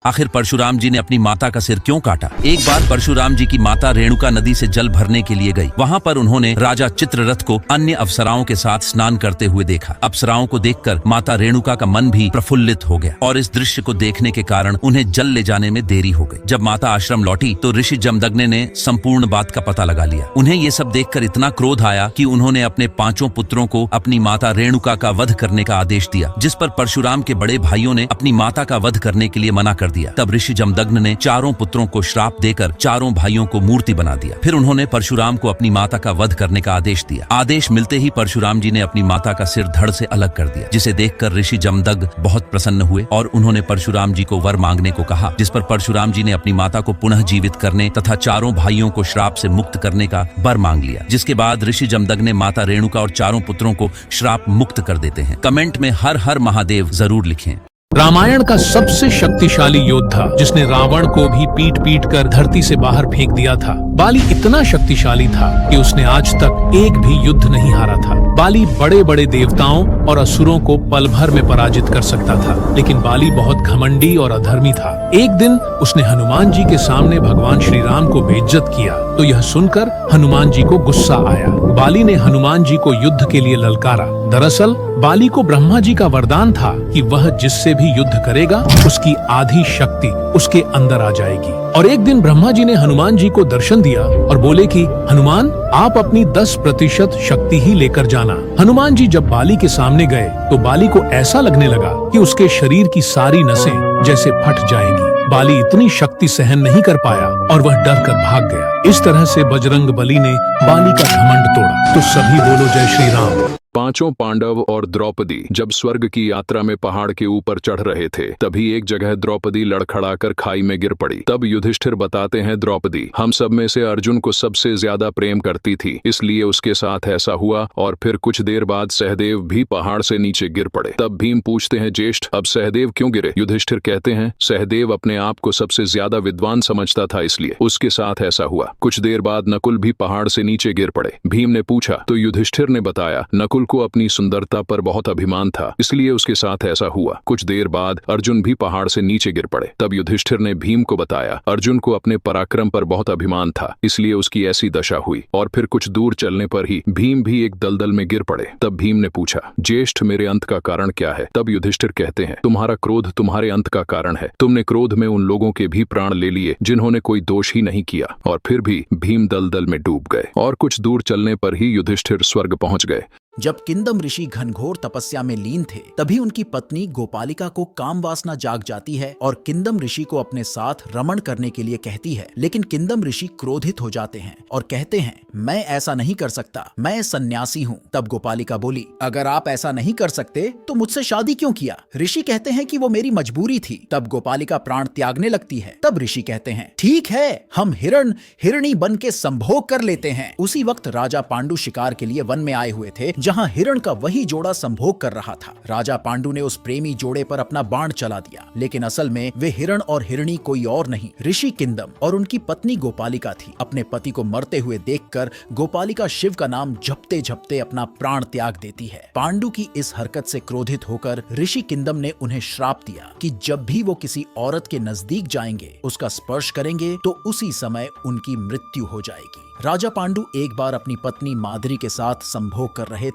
आखिर परशुराम जी ने अपनी माता का सिर क्यों काटा? एक बार परशुराम जी की माता रेणुका नदी से जल भरने के लिए गई। वहाँ पर उन्होंने राजा चित्ररथ को अन्य अप्सराओं के साथ स्नान करते हुए देखा। अप्सराओं को देखकर माता रेणुका का मन भी प्रफुल्लित हो गया और इस दृश्य को देखने के कारण उन्हें जल ले जाने में देरी हो गई। जब माता आश्रम लौटी तो ऋषि जमदग्नि ने संपूर्ण बात का पता लगा लिया। उन्हें ये सब देखकर इतना क्रोध आया कि उन्होंने अपने 5 पुत्रों को अपनी माता रेणुका का वध करने का आदेश दिया, जिस पर परशुराम के बड़े भाइयों ने अपनी माता का वध करने के लिए मना कर दिया। तब ऋषि जमदग्नि ने 4 पुत्रों को श्राप देकर 4 भाइयों को मूर्ति बना दिया। फिर उन्होंने परशुराम को अपनी माता का वध करने का आदेश दिया। आदेश मिलते ही परशुराम जी ने अपनी माता का सिर धड़ से अलग कर दिया, जिसे देखकर ऋषि जमदग्नि बहुत प्रसन्न हुए और उन्होंने परशुराम जी को वर मांगने को कहा, जिस पर परशुराम जी ने अपनी माता को पुनः जीवित करने तथा 4 भाइयों को श्राप से मुक्त करने का वर मांग लिया। जिसके बाद ऋषि जमदग्नि माता रेणुका और 4 पुत्रों को श्राप मुक्त कर देते हैं। कमेंट में हर हर महादेव जरूर लिखें। रामायण का सबसे शक्तिशाली योद्धा जिसने रावण को भी पीट पीट कर धरती से बाहर फेंक दिया था, बाली इतना शक्तिशाली था कि उसने आज तक एक भी युद्ध नहीं हारा था। बाली बड़े बड़े देवताओं और असुरों को पल भर में पराजित कर सकता था, लेकिन बाली बहुत घमंडी और अधर्मी था। एक दिन उसने हनुमान जी के सामने भगवान श्री राम को बेइज्जत किया, तो यह सुनकर हनुमान जी को गुस्सा आया। बाली ने हनुमान जी को युद्ध के लिए ललकारा। दरअसल बाली को ब्रह्मा जी का वरदान था कि वह जिससे भी युद्ध करेगा उसकी आधी शक्ति उसके अंदर आ जाएगी। और एक दिन ब्रह्मा जी ने हनुमान जी को दर्शन दिया और बोले कि हनुमान, आप अपनी 10% शक्ति ही लेकर जाना। हनुमान जी जब बाली के सामने गए तो बाली को ऐसा लगने लगा कि उसके शरीर की सारी नसें जैसे फट जाएंगी। बाली इतनी शक्ति सहन नहीं कर पाया और वह डर कर भाग गया। इस तरह से बजरंग बली ने बाली का घमंड तोड़ा। तो सभी बोलो जय श्री राम। 5 पांडव और द्रौपदी जब स्वर्ग की यात्रा में पहाड़ के ऊपर चढ़ रहे थे, तभी एक जगह द्रौपदी लड़खड़ाकर खाई में गिर पड़ी। तब युधिष्ठिर बताते हैं, द्रौपदी हम सब में से अर्जुन को सबसे ज्यादा प्रेम करती थी, इसलिए उसके साथ ऐसा हुआ। और फिर कुछ देर बाद सहदेव भी पहाड़ से नीचे गिर पड़े। तब भीम पूछते हैं, ज्येष्ठ अब सहदेव क्यों गिरे? युधिष्ठिर कहते हैं, सहदेव अपने आप को सबसे ज्यादा विद्वान समझता था, इसलिए उसके साथ ऐसा हुआ। कुछ देर बाद नकुल भी पहाड़ से नीचे गिर पड़े। भीम ने पूछा तो युधिष्ठिर ने बताया, नकुल को अपनी सुंदरता पर बहुत अभिमान था, इसलिए उसके साथ ऐसा हुआ। कुछ देर बाद अर्जुन भी पहाड़ से नीचे गिर पड़े। तब युधिष्ठिर ने भीम को बताया, अर्जुन को अपने पराक्रम पर बहुत अभिमान था, इसलिए उसकी ऐसी दशा हुई। और फिर कुछ दूर चलने पर ही भीम भी एक दलदल में गिर पड़े। तब भीम ने पूछा, ज्येष्ठ मेरे अंत का कारण क्या है? तब युधिष्ठिर कहते हैं, तुम्हारा क्रोध तुम्हारे अंत का कारण है। तुमने क्रोध में उन लोगों के भी प्राण ले लिए जिन्होंने कोई दोष ही नहीं किया। और फिर भी भीम दलदल में डूब गए। और कुछ दूर चलने पर ही युधिष्ठिर स्वर्ग पहुंच गए। जब किंदम ऋषि घनघोर तपस्या में लीन थे, तभी उनकी पत्नी गोपालिका को काम वासना जाग जाती है और किंदम ऋषि को अपने साथ रमण करने के लिए कहती है। लेकिन किंदम ऋषि क्रोधित हो जाते हैं और कहते हैं, मैं ऐसा नहीं कर सकता, मैं सन्यासी हूँ। तब गोपालिका बोली, अगर आप ऐसा नहीं कर सकते तो मुझसे शादी क्यों किया? ऋषि कहते हैं कि वो मेरी मजबूरी थी। तब गोपालिका प्राण त्यागने लगती है। तब ऋषि कहते हैं, ठीक है, हम हिरणी बन के संभोग कर लेते हैं। उसी वक्त राजा पांडु शिकार के लिए वन में आए हुए थे, जहां हिरण का वही जोड़ा संभोग कर रहा था। राजा पांडु ने उस प्रेमी जोड़े पर अपना बाण चला दिया, लेकिन असल में वे हिरण और हिरणी कोई और नहीं, ऋषि किंदम और उनकी पत्नी गोपालिका थी। अपने पति को मरते हुए देखकर गोपालिका शिव का नाम जपते जपते अपना प्राण त्याग देती है। पांडु की इस हरकत से क्रोधित होकर ऋषि किंदम ने उन्हें श्राप दिया कि जब भी वो किसी औरत के नजदीक जाएंगे, उसका स्पर्श करेंगे तो उसी समय उनकी मृत्यु हो जाएगी। राजा पांडु एक बार अपनी पत्नी माद्री के साथ संभोग कर रहे